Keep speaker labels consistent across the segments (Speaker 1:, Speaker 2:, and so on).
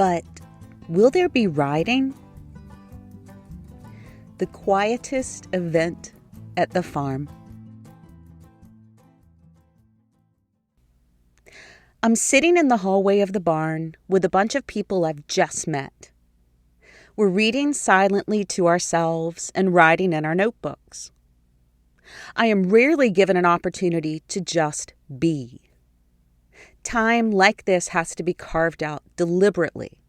Speaker 1: But will there be riding? The quietest event at the farm. I'm sitting in the hallway of the barn with a bunch of people I've just met. We're reading silently to ourselves and writing in our notebooks. I am rarely given an opportunity to just be. Time like this has to be carved out deliberately,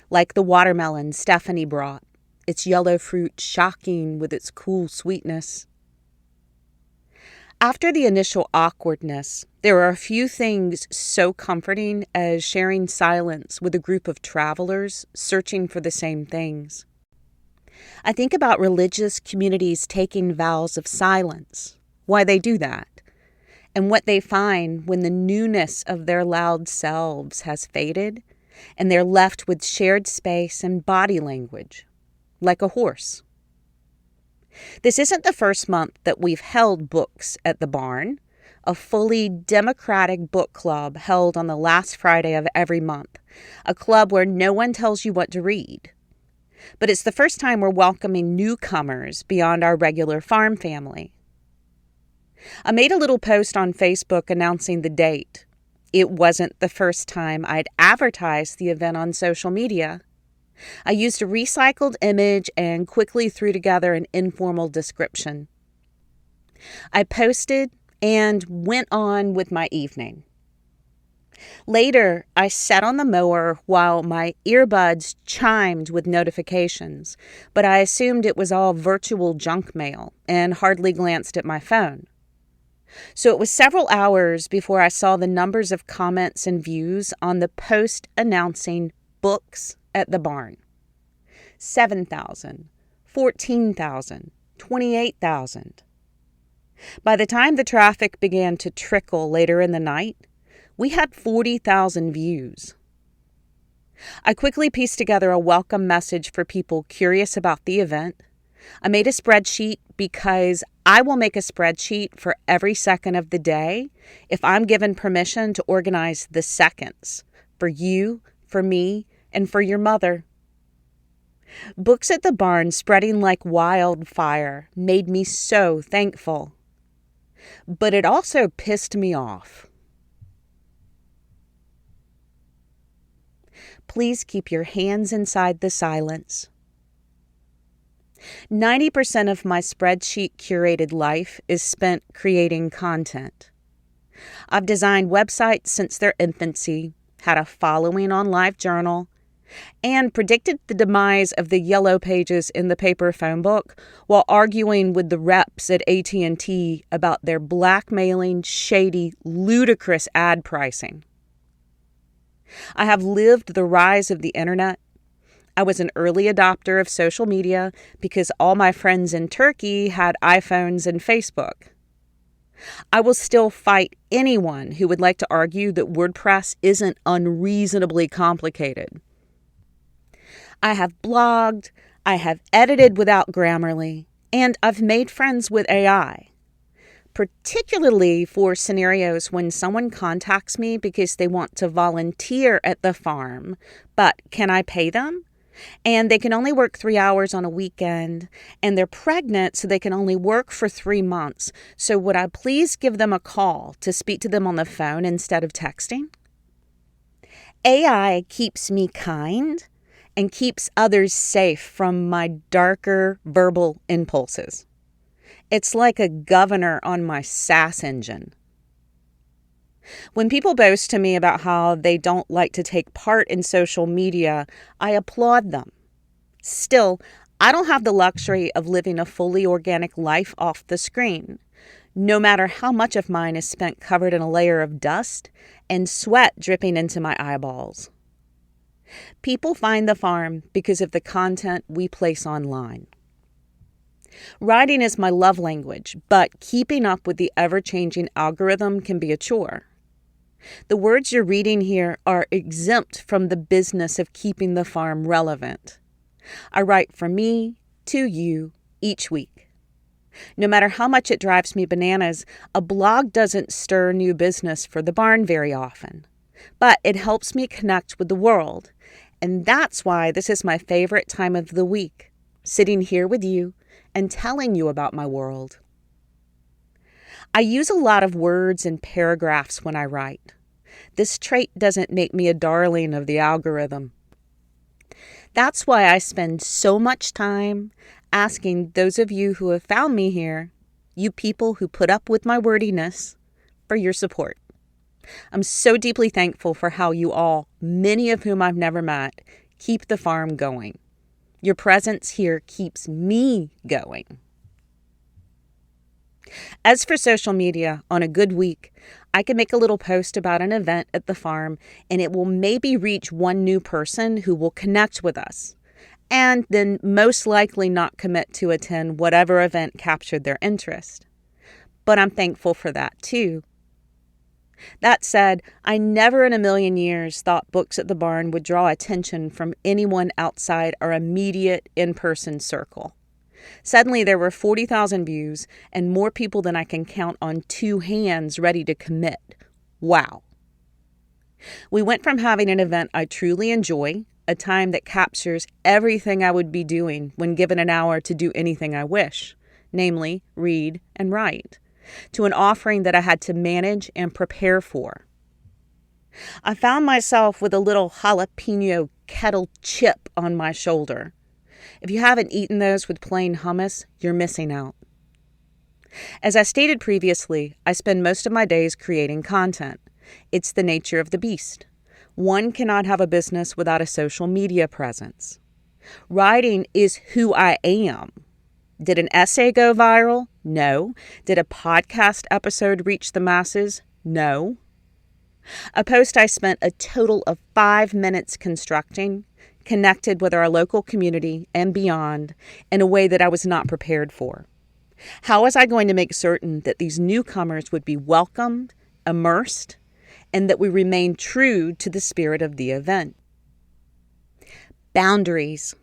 Speaker 1: like the watermelon Stephanie brought, its yellow fruit shocking with its cool sweetness. After the initial awkwardness, there are a few things so comforting as sharing silence with a group of travelers searching for the same things. I think about religious communities taking vows of silence, why they do that, and what they find when the newness of their loud selves has faded and they're left with shared space and body language, like a horse. This isn't the first month that we've held books at the barn, a fully democratic book club held on the last Friday of every month, a club where no one tells you what to read. But it's the first time we're welcoming newcomers beyond our regular farm family. I made a little post on Facebook announcing the date. It wasn't the first time I'd advertised the event on social media. I used a recycled image and quickly threw together an informal description. I posted and went on with my evening. Later, I sat on the mower while my earbuds chimed with notifications, but I assumed it was all virtual junk mail and hardly glanced at my phone. So it was several hours before I saw the numbers of comments and views on the post announcing books at the barn. 7,000, 14,000, 28,000. By the time the traffic began to trickle later in the night, we had 40,000 views. I quickly pieced together a welcome message for people curious about the event. I made a spreadsheet because I will make a spreadsheet for every second of the day if I'm given permission to organize the seconds for you, for me, and for your mother. Books at the barn spreading like wildfire made me so thankful. But it also pissed me off. Please keep your hands inside the silence. 90% of my spreadsheet curated life is spent creating content. I've designed websites since their infancy, had a following on LiveJournal, and predicted the demise of the yellow pages in the paper phone book while arguing with the reps at AT&T about their blackmailing, shady, ludicrous ad pricing. I have lived the rise of the internet. I was an early adopter of social media because all my friends in Turkey had iPhones and Facebook. I will still fight anyone who would like to argue that WordPress isn't unreasonably complicated. I have blogged, I have edited without Grammarly, and I've made friends with AI. Particularly for scenarios when someone contacts me because they want to volunteer at the farm, but can I pay them? And they can only work 3 hours on a weekend, and they're pregnant, so they can only work for 3 months. So would I please give them a call to speak to them on the phone instead of texting? AI keeps me kind and keeps others safe from my darker verbal impulses. It's like a governor on my SAS engine. When people boast to me about how they don't like to take part in social media, I applaud them. Still, I don't have the luxury of living a fully organic life off the screen, no matter how much of mine is spent covered in a layer of dust and sweat dripping into my eyeballs. People find the farm because of the content we place online. Writing is my love language, but keeping up with the ever-changing algorithm can be a chore. The words you're reading here are exempt from the business of keeping the farm relevant. I write from me to you each week. No matter how much it drives me bananas, a blog doesn't stir new business for the barn very often. But it helps me connect with the world, And that's why this is my favorite time of the week, sitting here with you and telling you about my world. I use a lot of words and paragraphs when I write. This trait doesn't make me a darling of the algorithm. That's why I spend so much time asking those of you who have found me here, you people who put up with my wordiness, for your support. I'm so deeply thankful for how you all, many of whom I've never met, keep the farm going. Your presence here keeps me going. As for social media, on a good week, I can make a little post about an event at the farm, and it will maybe reach one new person who will connect with us, and then most likely not commit to attend whatever event captured their interest. But I'm thankful for that too. That said, I never in a million years thought Books at the Barn would draw attention from anyone outside our immediate in-person circle. Suddenly there were 40,000 views and more people than I can count on two hands ready to commit. Wow. We went from having an event I truly enjoy, a time that captures everything I would be doing when given an hour to do anything I wish, namely read and write, to an offering that I had to manage and prepare for. I found myself with a little jalapeno kettle chip on my shoulder. If you haven't eaten those with plain hummus, you're missing out. As I stated previously, I spend most of my days creating content. It's the nature of the beast. One cannot have a business without a social media presence. Writing is who I am. Did an essay go viral? No. Did a podcast episode reach the masses? No. A post I spent a total of 5 minutes constructing connected with our local community and beyond in a way that I was not prepared for. How was I going to make certain that these newcomers would be welcomed, immersed, and that we remained true to the spirit of the event? Boundaries.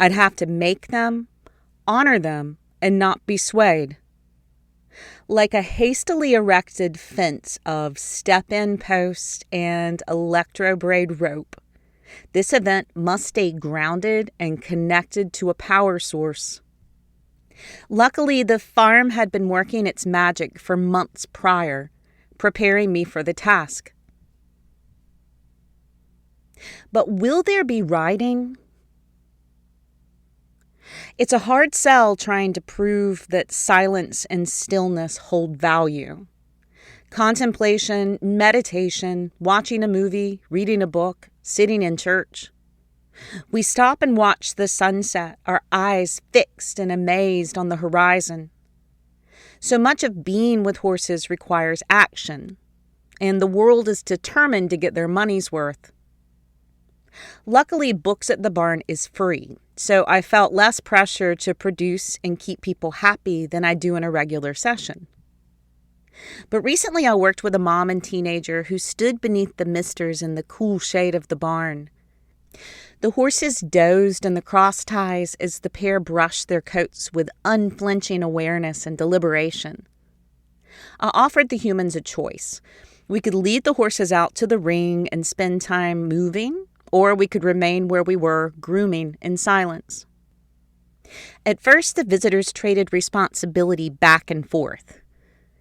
Speaker 1: I'd have to make them, honor them, and not be swayed. Like a hastily erected fence of step-in post and electro-braid rope, this event must stay grounded and connected to a power source. Luckily, the farm had been working its magic for months prior, preparing me for the task. But will there be writing? It's a hard sell trying to prove that silence and stillness hold value. Contemplation, meditation, watching a movie, reading a book, sitting in church. We stop and watch the sunset, our eyes fixed and amazed on the horizon. So much of being with horses requires action, and the world is determined to get their money's worth. Luckily, Books at the Barn is free, so I felt less pressure to produce and keep people happy than I do in a regular session. But recently I worked with a mom and teenager who stood beneath the misters in the cool shade of the barn. The horses dozed in the cross ties as the pair brushed their coats with unflinching awareness and deliberation. I offered the humans a choice. We could lead the horses out to the ring and spend time moving, or we could remain where we were, grooming in silence. At first, the visitors traded responsibility back and forth.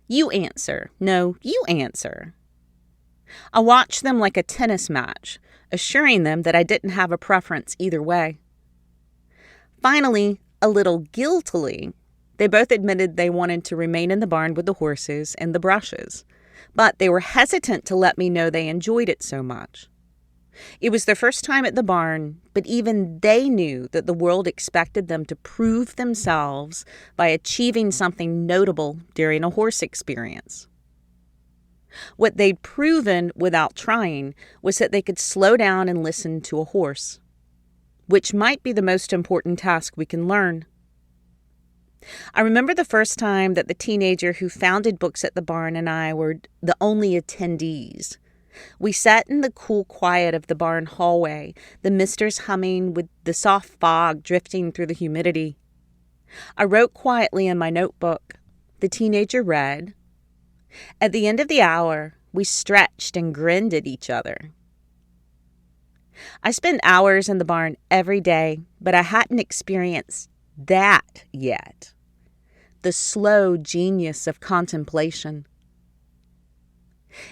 Speaker 1: You answer. No, you answer. I watched them like a tennis match, assuring them that I didn't have a preference either way. Finally, a little guiltily, they both admitted they wanted to remain in the barn with the horses and the brushes, but they were hesitant to let me know they enjoyed it so much. It was their first time at the barn, but even they knew that the world expected them to prove themselves by achieving something notable during a horse experience. What they'd proven without trying was that they could slow down and listen to a horse, which might be the most important task we can learn. I remember the first time that the teenager who founded Books at the Barn and I were the only attendees. We sat in the cool quiet of the barn hallway, the misters humming with the soft fog drifting through the humidity. I wrote quietly in my notebook. The teenager read. At the end of the hour, we stretched and grinned at each other. I spend hours in the barn every day, but I hadn't experienced that yet. The slow genius of contemplation.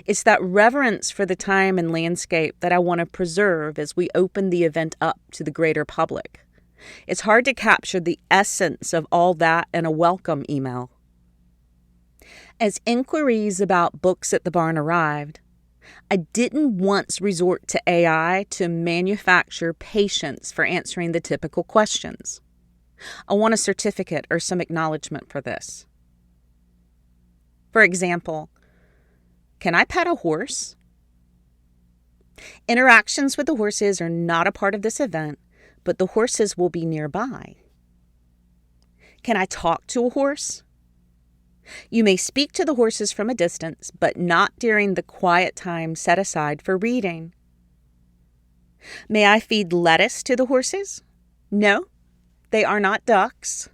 Speaker 1: It's that reverence for the time and landscape that I want to preserve as we open the event up to the greater public. It's hard to capture the essence of all that in a welcome email. As inquiries about books at the barn arrived, I didn't once resort to AI to manufacture patience for answering the typical questions. I want a certificate or some acknowledgement for this. For example, can I pet a horse? Interactions with the horses are not a part of this event, but the horses will be nearby. Can I talk to a horse? You may speak to the horses from a distance, but not during the quiet time set aside for reading. May I feed lettuce to the horses? No, they are not ducks.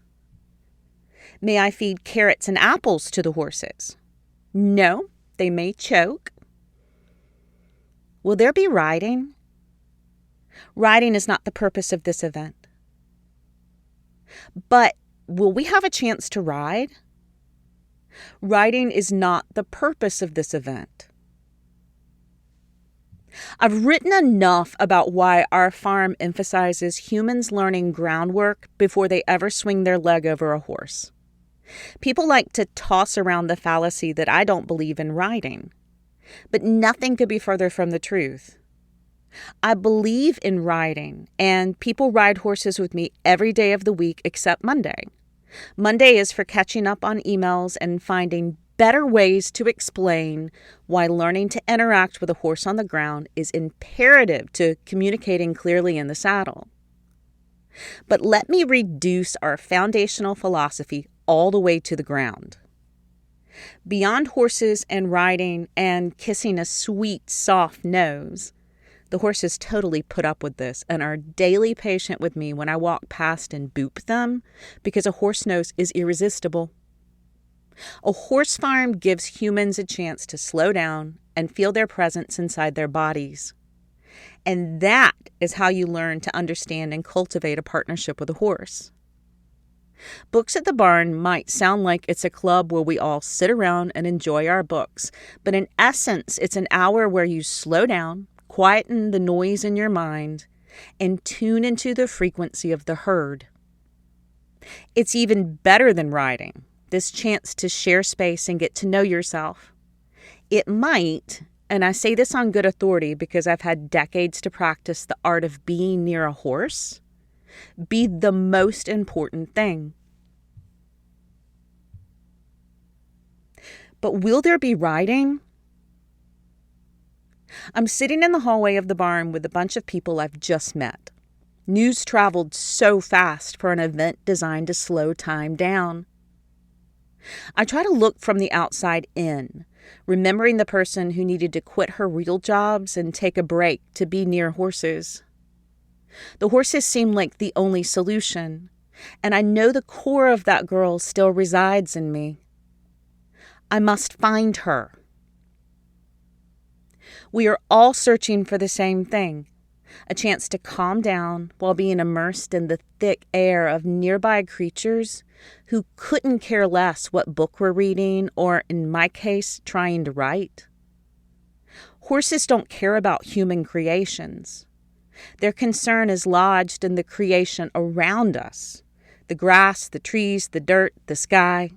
Speaker 1: May I feed carrots and apples to the horses? No, they may choke. Will there be riding? Riding is not the purpose of this event. But will we have a chance to ride? Riding is not the purpose of this event. I've written enough about why our farm emphasizes humans learning groundwork before they ever swing their leg over a horse. People like to toss around the fallacy that I don't believe in riding, but nothing could be further from the truth. I believe in riding, and people ride horses with me every day of the week except Monday. Monday is for catching up on emails and finding better ways to explain why learning to interact with a horse on the ground is imperative to communicating clearly in the saddle. But let me reduce our foundational philosophy all the way to the ground. Beyond horses and riding and kissing a sweet, soft nose, the horses totally put up with this and are daily patient with me when I walk past and boop them because a horse nose is irresistible. A horse farm gives humans a chance to slow down and feel their presence inside their bodies. And that is how you learn to understand and cultivate a partnership with a horse. Books at the barn might sound like it's a club where we all sit around and enjoy our books, but in essence, it's an hour where you slow down, quieten the noise in your mind, and tune into the frequency of the herd. It's even better than riding, this chance to share space and get to know yourself. It might, and I say this on good authority because I've had decades to practice the art of being near a horse, be the most important thing. But will there be riding? I'm sitting in the hallway of the barn with a bunch of people I've just met. News traveled so fast for an event designed to slow time down. I try to look from the outside in, remembering the person who needed to quit her real jobs and take a break to be near horses. The horses seem like the only solution, and I know the core of that girl still resides in me. I must find her. We are all searching for the same thing, a chance to calm down while being immersed in the thick air of nearby creatures who couldn't care less what book we're reading or, in my case, trying to write. Horses don't care about human creations. Their concern is lodged in the creation around us, the grass, the trees, the dirt, the sky.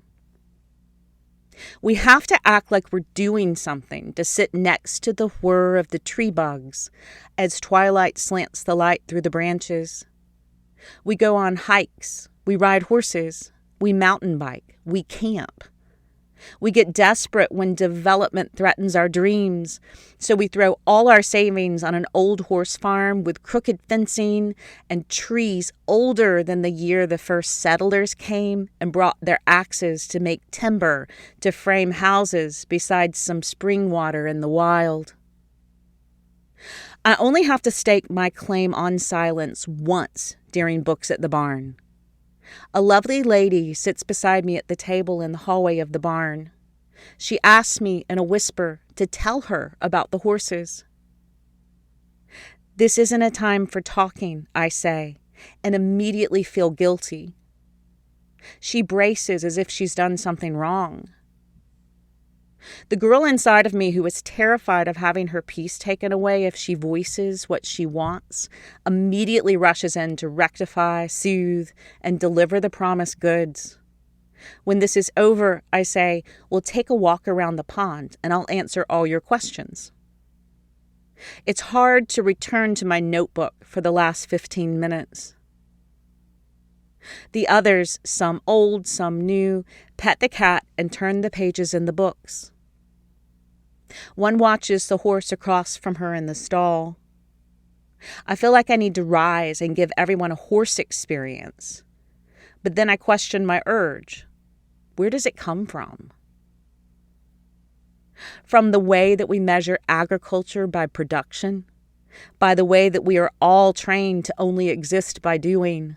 Speaker 1: We have to act like we're doing something to sit next to the whir of the tree bugs as twilight slants the light through the branches. We go on hikes, we ride horses, we mountain bike, we camp. We get desperate when development threatens our dreams, so we throw all our savings on an old horse farm with crooked fencing and trees older than the year the first settlers came and brought their axes to make timber to frame houses beside some spring water in the wild. I only have to stake my claim on silence once during books at the barn. A lovely lady sits beside me at the table in the hallway of the barn. She asks me in a whisper to tell her about the horses. This isn't a time for talking, I say, and immediately feel guilty. She braces as if she's done something wrong. The girl inside of me who is terrified of having her peace taken away if she voices what she wants immediately rushes in to rectify, soothe, and deliver the promised goods. When this is over, I say, we'll take a walk around the pond and I'll answer all your questions. It's hard to return to my notebook for the last 15 minutes. The others, some old, some new, pet the cat and turn the pages in the books. One watches the horse across from her in the stall. I feel like I need to rise and give everyone a horse experience. But then I question my urge. Where does it come from? From the way that we measure agriculture by production, by the way that we are all trained to only exist by doing,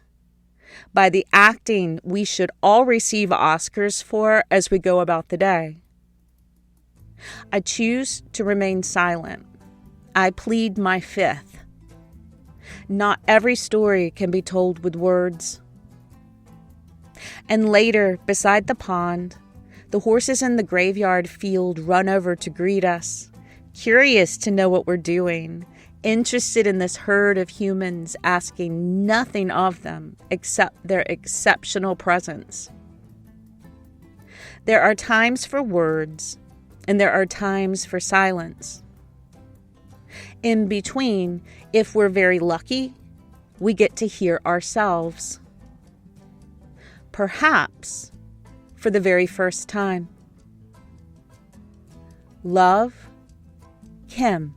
Speaker 1: by the acting we should all receive Oscars for as we go about the day. I choose to remain silent. I plead my fifth. Not every story can be told with words. And later, beside the pond, the horses in the graveyard field run over to greet us, curious to know what we're doing, interested in this herd of humans asking nothing of them except their exceptional presence. There are times for words, and there are times for silence. In between, if we're very lucky, we get to hear ourselves. Perhaps for the very first time. Love, Kim.